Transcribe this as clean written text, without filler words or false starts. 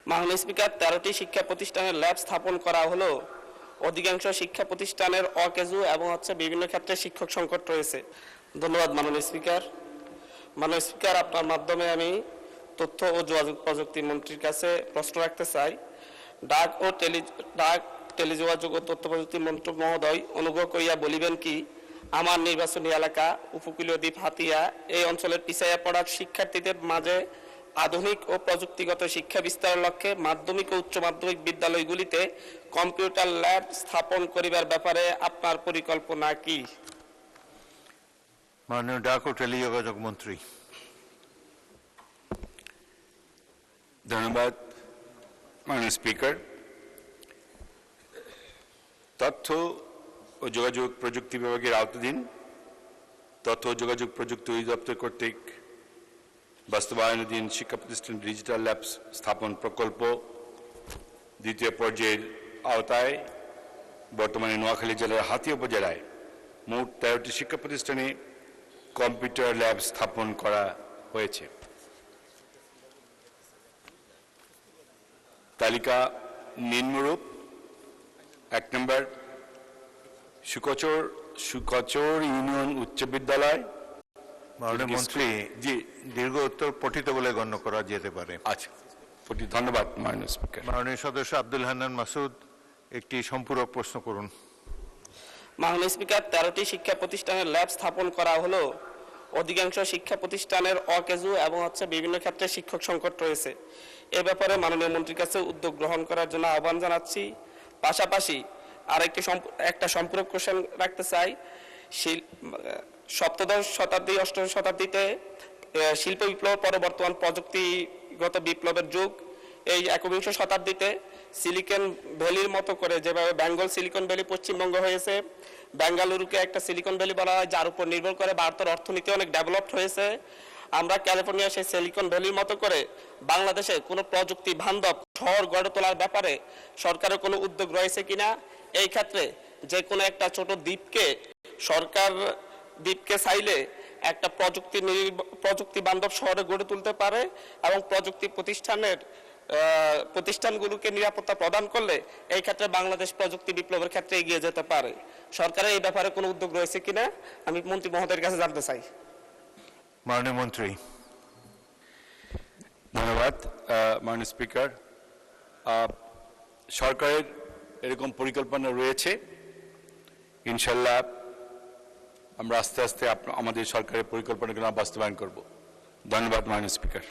মাননীয় স্পিকার, 13টি শিক্ষা প্রতিষ্ঠানের ল্যাব স্থাপন করা হলো। অধিকাংশ শিক্ষা প্রতিষ্ঠানের অকেজু এবং বিভিন্ন ক্ষেত্রে শিক্ষক সংকট রয়েছে। ধন্যবাদ মাননীয় স্পিকার। মাননীয় স্পিকার, আপনার মাধ্যমে আমি তথ্য ও যোগাযোগ প্রযুক্তি মন্ত্রীর কাছে প্রশ্ন রাখতে চাই। ডাক টেলিযোগাযোগ ও তথ্য প্রযুক্তি মন্ত্রী মহোদয়, অনুগ্রহ করিয়া বলিবেন কি, আমার নির্বাচনী এলাকা উপকূলীয় দ্বীপ হাতিয়া এই অঞ্চলের পিছাইয়া পড়া শিক্ষার্থীদের মাঝে আধুনিক ও প্রযুক্তিগত শিক্ষা বিস্তারের লক্ষ্যে মাধ্যমিক ও উচ্চ মাধ্যমিক বিদ্যালয়গুলিতে কম্পিউটার ল্যাব স্থাপন করিবার ব্যাপারে আপনার পরিকল্পনা কি? মাননীয় ডাক ও টেলিযোগাযোগ মন্ত্রী। ধন্যবাদ মাননীয় স্পিকার। তথ্য ও যোগাযোগ প্রযুক্তি বিভাগের আওতাধীন তথ্য ও যোগাযোগ প্রযুক্তি অধিদপ্তর কর্তৃক বাস্তবায়নাধীন শিক্ষা প্রতিষ্ঠান ডিজিটাল ল্যাব স্থাপন প্রকল্প দ্বিতীয় পর্যায়ের আওতায় বর্তমানে নোয়াখালী জেলার হাতিয়া উপজেলায় মোট 13টি শিক্ষা প্রতিষ্ঠানে কম্পিউটার ল্যাব স্থাপন করা হয়েছে। তালিকা নিম্নরূপ: 1 নম্বর, সুকচর ইউনিয়ন উচ্চ বিদ্যালয়। মাননীয় মন্ত্রী, জি, দীর্ঘ উত্তর পঠিত বলে গণ্য করা যেতে পারে। আচ্ছা, ধন্যবাদ মাননীয় স্পিকার। মাননীয় সদস্য আব্দুল হান্নান মাসুদ, একটি সম্পূরক প্রশ্ন করুন। মাননীয় স্পিকার, 13টি শিক্ষা প্রতিষ্ঠানের ল্যাব স্থাপন করা হলো। অধিকাংশ শিক্ষা প্রতিষ্ঠানের অকেজু এবং বিভিন্ন ক্ষেত্রে শিক্ষক সংকট রয়েছে। এ ব্যাপারে মাননীয় মন্ত্রীর কাছে উদ্যোগ গ্রহণ করার জন্য আহ্বান জানাচ্ছি। পাশাপাশি একটা সম্পূরক কোশ্চেন রাখতে চাই। সপ্তদশ শতাব্দী অষ্টদশ শতাব্দীতে শিল্প বিপ্লব পরে বর্তমান প্রযুক্তিগত বিপ্লবের যুগ। এই একবিংশ শতাব্দীতে সিলিকন ভ্যালির মতো করে যেভাবে বেঙ্গল সিলিকন ভ্যালি পশ্চিমবঙ্গ হয়েছে, বেঙ্গালুরুকে একটা সিলিকন ভ্যালি বলা হয়, যার উপর নির্ভর করে ভারতের অর্থনীতি অনেক ডেভেলপড হয়েছে। আমরা ক্যালিফোর্নিয়া সেই সিলিকন ভ্যালির মতো করে বাংলাদেশে কোনো প্রযুক্তি বান্ধব শহর গড়ে তোলার ব্যাপারে সরকারের কোনো উদ্যোগ রয়েছে কিনা? এই ক্ষেত্রে যে কোনো একটা ছোট দ্বীপকে সরকার চাইলে একটা প্রযুক্তি বান্ধব শহরে গড়ে তুলতে পারে এবং প্রযুক্তি প্রতিষ্ঠানগুলোকে নিরাপত্তা প্রদান করলে এই ক্ষেত্রে বাংলাদেশ প্রযুক্তি বিপ্লবের ক্ষেত্রে এগিয়ে যেতে পারে। সরকারের এই ব্যাপারে কোনো উদ্যোগ রয়েছে কিনা আমি মন্ত্রী মহোদয়ের কাছে জানতে চাই। মাননীয় মন্ত্রী। ধন্যবাদ মাননীয় স্পিকার। সরকারের এরকম পরিকল্পনা রয়েছে। ইনশাল্লাহ আমরা আস্তে আস্তে আমাদের সরকারের পরিকল্পনাগুলো বাস্তবায়ন করব। ধন্যবাদ মাননীয় স্পিকার।